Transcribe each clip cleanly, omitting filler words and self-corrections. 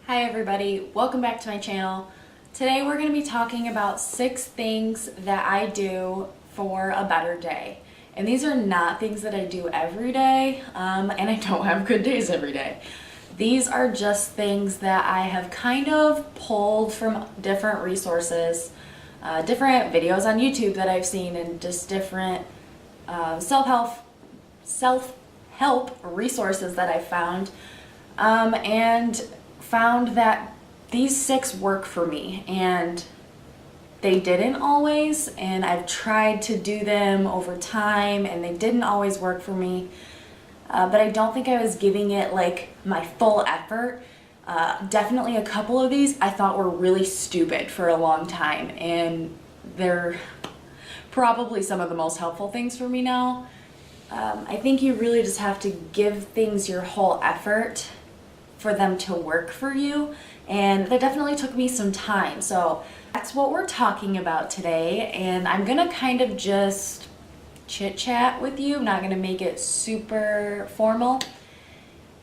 Hi everybody, welcome back to my channel. Today we're going to be talking about 6 things that I do for a better day. And these are not things that I do every day, and I don't have good days every day. These are just things that I have kind of pulled from different resources, different videos on YouTube that I've seen, and just different self-help resources that I found, and found that these 6 work for me, and they didn't always, and I've tried to do them over time and they didn't always work for me, but I don't think I was giving it like my full effort. Definitely a couple of these I thought were really stupid for a long time, and they're probably some of the most helpful things for me now. I think you really just have to give things your whole effort for them to work for you, and that definitely took me some time. So that's what we're talking about today, and I'm gonna kind of just chit chat with you. I'm not gonna make it super formal,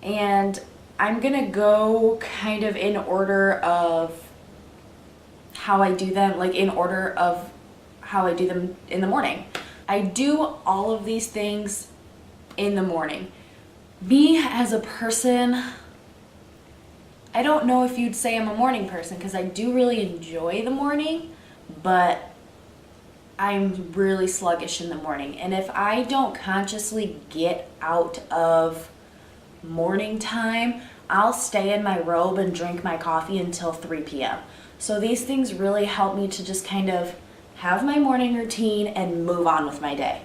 and I'm gonna go kind of in order of how I do them, like in order of how I do them in the morning. I do all of these things in the morning. Me as a person, I don't know if you'd say I'm a morning person, because I do really enjoy the morning, but I'm really sluggish in the morning. And if I don't consciously get out of morning time, I'll stay in my robe and drink my coffee until 3 p.m. So these things really help me to just kind of have my morning routine and move on with my day.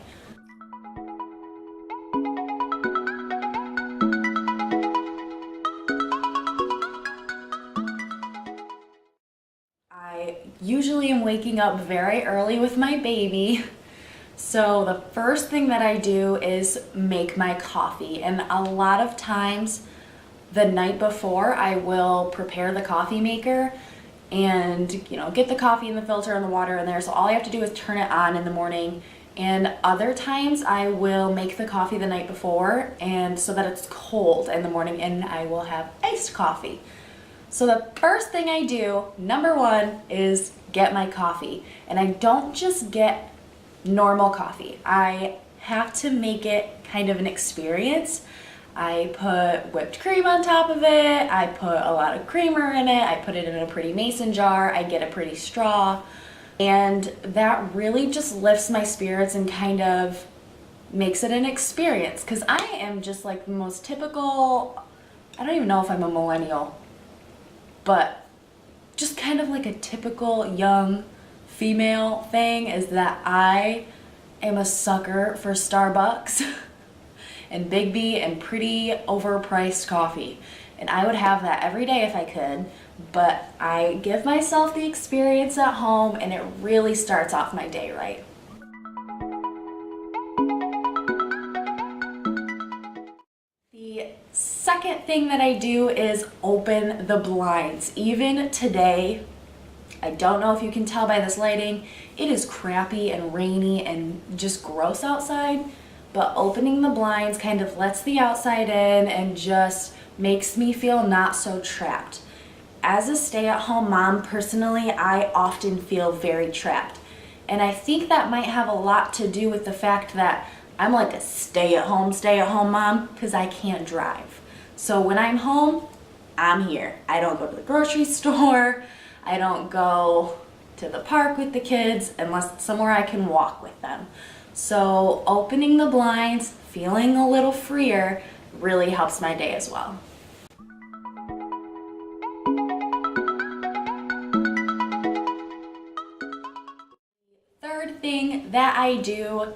I usually am waking up very early with my baby, so the first thing that I do is make my coffee, and a lot of times the night before I will prepare the coffee maker and get the coffee in the filter and the water in there, so all I have to do is turn it on in the morning. And other times I will make the coffee the night before, and so that it's cold in the morning, and I will have iced coffee. So the first thing I do, number 1, is get my coffee. And I don't just get normal coffee. I have to make it kind of an experience. I put whipped cream on top of it. I put a lot of creamer in it. I put it in a pretty mason jar. I get a pretty straw. And that really just lifts my spirits and kind of makes it an experience. Because I am just like the most typical, I don't even know if I'm a millennial, but just kind of like a typical young female thing is that I am a sucker for Starbucks and Big B and pretty overpriced coffee. And I would have that every day if I could, but I give myself the experience at home, and it really starts off my day right. The second thing that I do is open the blinds. Even today, I don't know if you can tell by this lighting, it is crappy and rainy and just gross outside, but opening the blinds kind of lets the outside in and just makes me feel not so trapped. As a stay-at-home mom, personally, I often feel very trapped. And I think that might have a lot to do with the fact that I'm like a stay-at-home mom, because I can't drive. So when I'm home, I'm here. I don't go to the grocery store. I don't go to the park with the kids unless it's somewhere I can walk with them. So opening the blinds, feeling a little freer, really helps my day as well. Third thing that I do,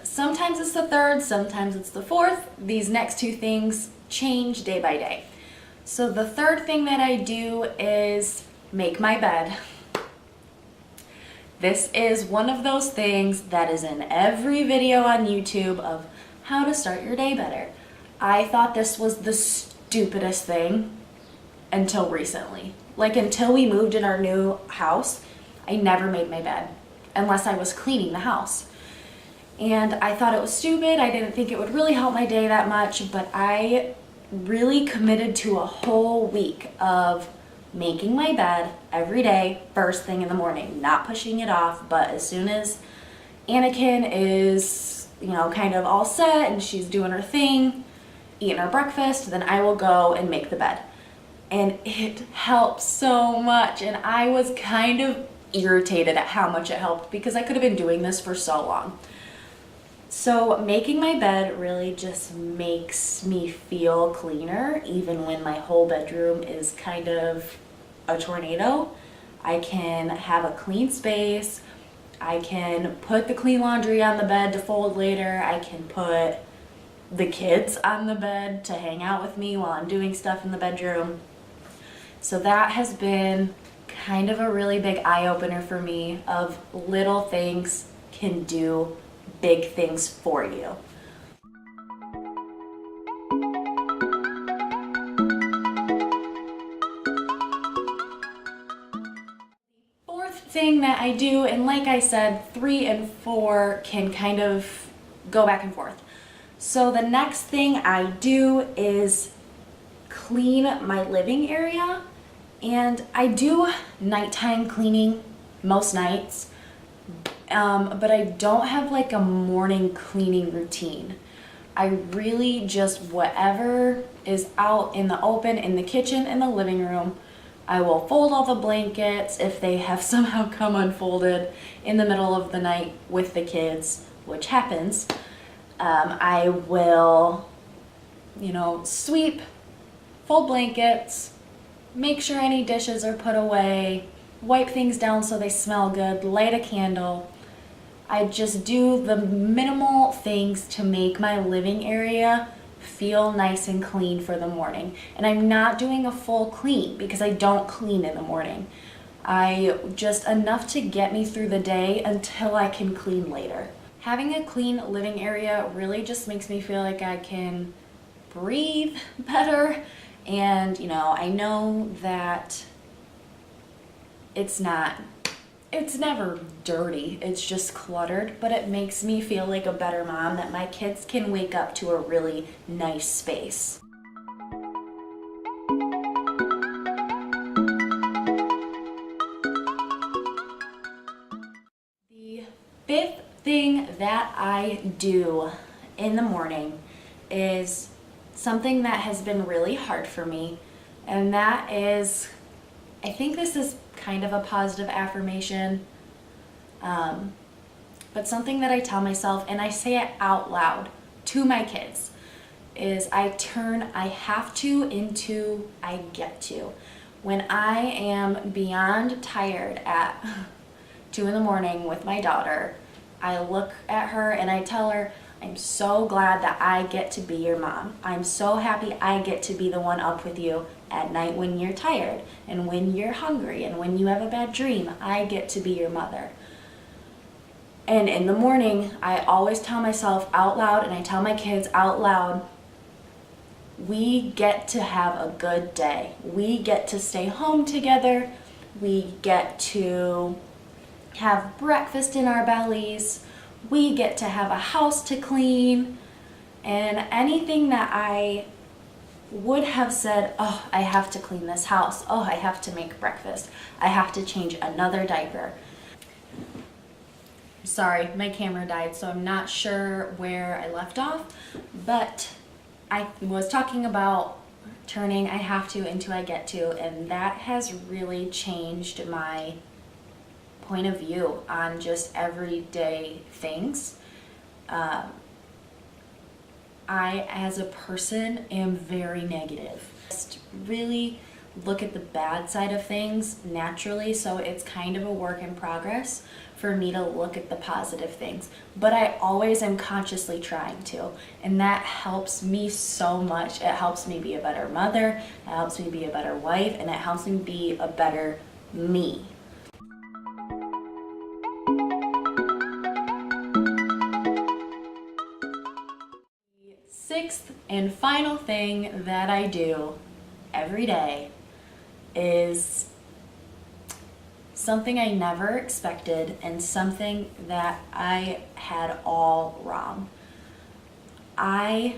sometimes it's the third, sometimes it's the fourth. These next 2 things change day by day. So the third thing that I do is make my bed. This is one of those things that is in every video on YouTube of how to start your day better. I thought this was the stupidest thing until recently. Like, until we moved in our new house, I never made my bed unless I was cleaning the house. And I thought it was stupid. I didn't think it would really help my day that much, but I really committed to a whole week of making my bed every day, first thing in the morning, not pushing it off, but as soon as Anakin is, kind of all set and she's doing her thing, eating her breakfast, then I will go and make the bed. And it helps so much. And I was kind of irritated at how much it helped because I could have been doing this for so long. So making my bed really just makes me feel cleaner, even when my whole bedroom is kind of a tornado. I can have a clean space. I can put the clean laundry on the bed to fold later. I can put the kids on the bed to hang out with me while I'm doing stuff in the bedroom. So that has been kind of a really big eye-opener for me of little things can do big things for you. Fourth thing that I do, and like I said, 3 and 4 can kind of go back and forth. So the next thing I do is clean my living area, and I do nighttime cleaning most nights. But I don't have like a morning cleaning routine. I really just, whatever is out in the open, in the kitchen, in the living room, I will fold all the blankets if they have somehow come unfolded in the middle of the night with the kids, which happens. I will, sweep, fold blankets, make sure any dishes are put away, wipe things down so they smell good, light a candle. I just do the minimal things to make my living area feel nice and clean for the morning. And I'm not doing a full clean because I don't clean in the morning. I just enough to get me through the day until I can clean later. Having a clean living area really just makes me feel like I can breathe better. And, I know that it's never dirty, it's just cluttered, but it makes me feel like a better mom, that my kids can wake up to a really nice space. The fifth thing that I do in the morning is something that has been really hard for me, and that is, I think this is kind of a positive affirmation, but something that I tell myself, and I say it out loud to my kids, is I turn I have to into I get to. When I am beyond tired at 2 in the morning with my daughter, I look at her and I tell her, I'm so glad that I get to be your mom. I'm so happy I get to be the one up with you at night when you're tired and when you're hungry and when you have a bad dream. I get to be your mother. And in the morning, I always tell myself out loud, and I tell my kids out loud, we get to have a good day. We get to stay home together. We get to have breakfast in our bellies. We get to have a house to clean, and anything that I would have said, oh, I have to clean this house, oh, I have to make breakfast, I have to change another diaper. Sorry, my camera died, so I'm not sure where I left off, but I was talking about turning I have to into I get to, and that has really changed my point of view on just everyday things. I, as a person, am very negative. Just really look at the bad side of things naturally, so it's kind of a work in progress for me to look at the positive things. But I always am consciously trying to, and that helps me so much. It helps me be a better mother, it helps me be a better wife, and it helps me be a better me. Sixth and final thing that I do every day is something I never expected and something that I had all wrong. I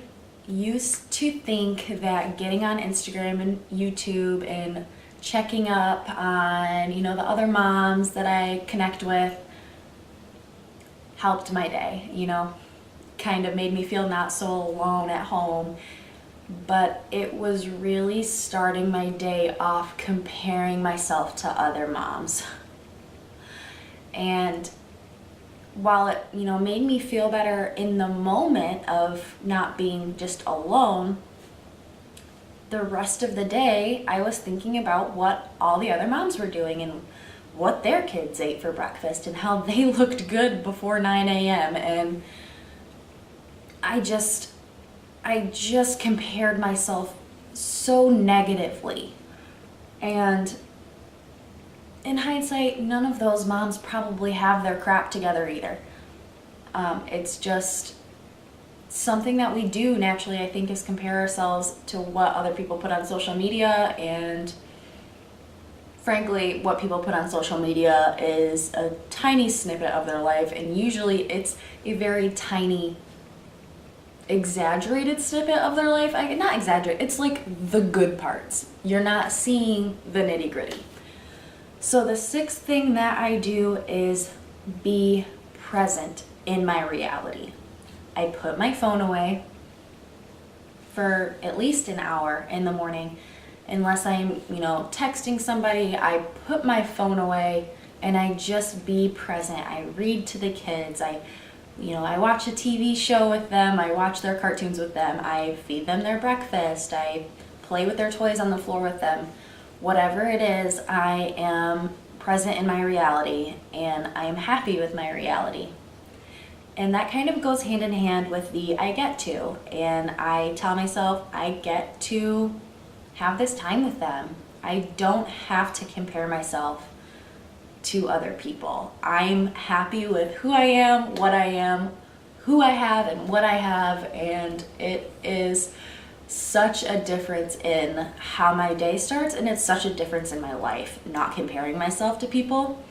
used to think that getting on Instagram and YouTube and checking up on, you know, the other moms that I connect with helped my day, you know, kind of made me feel not so alone at home. But it was really starting my day off comparing myself to other moms. And while it, you know, made me feel better in the moment of not being just alone, the rest of the day I was thinking about what all the other moms were doing and what their kids ate for breakfast and how they looked good before 9 a.m. And I just compared myself so negatively. And in hindsight, none of those moms probably have their crap together either. It's just something that we do naturally, I think, is compare ourselves to what other people put on social media. And frankly, what people put on social media is a tiny snippet of their life, and usually it's a very tiny, exaggerated snippet of their life. Not exaggerate, it's like the good parts. You're not seeing the nitty-gritty. So the sixth thing that I do is be present in my reality. I put my phone away for at least an hour in the morning. Unless I'm, you know, texting somebody, I put my phone away and I just be present. I read to the kids. I watch a TV show with them. I watch their cartoons with them. I feed them their breakfast. I play with their toys on the floor with them. Whatever it is, I am present in my reality and I am happy with my reality. And that kind of goes hand in hand with the I get to. And I tell myself I get to have this time with them. I don't have to compare myself to other people. I'm happy with who I am, what I am, who I have, and what I have. And it is such a difference in how my day starts, and it's such a difference in my life, not comparing myself to people.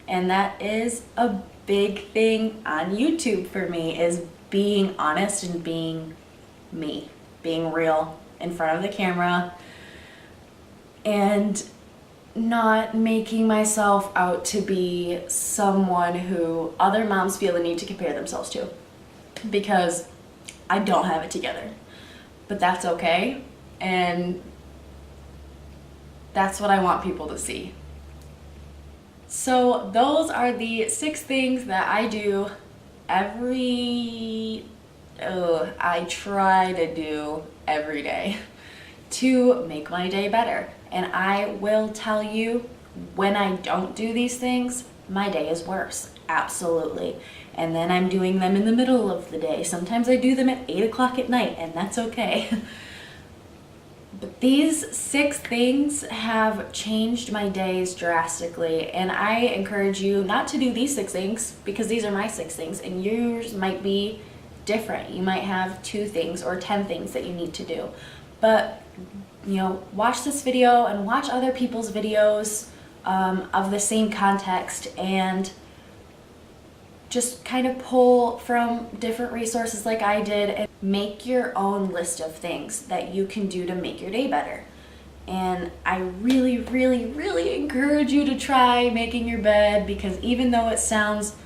And that is a big thing on YouTube for me, is being honest and being me, being real in front of the camera, and not making myself out to be someone who other moms feel the need to compare themselves to, because I don't have it together. But that's okay, and that's what I want people to see. So those are the 6 things that I do I try to do every day to make my day better. And I will tell you, when I don't do these things, my day is worse. Absolutely. And then I'm doing them in the middle of the day. Sometimes I do them at 8 o'clock at night, and that's okay. But these 6 things have changed my days drastically, and I encourage you not to do these 6 things, because these are my 6 things, and yours might be different. You might have 2 things or 10 things that you need to do. But, you know, watch this video and watch other people's videos of the same context, and just kind of pull from different resources like I did and make your own list of things that you can do to make your day better. And I really, really, really encourage you to try making your bed, because even though it sounds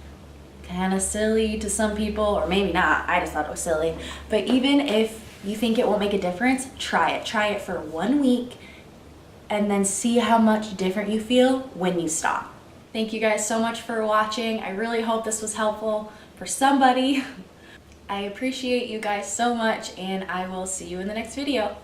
kind of silly to some people, or maybe not, I just thought it was silly, but even if you think it won't make a difference, try it. Try it for 1 week and then see how much different you feel when you stop. Thank you guys so much for watching. I really hope this was helpful for somebody. I appreciate you guys so much, and I will see you in the next video.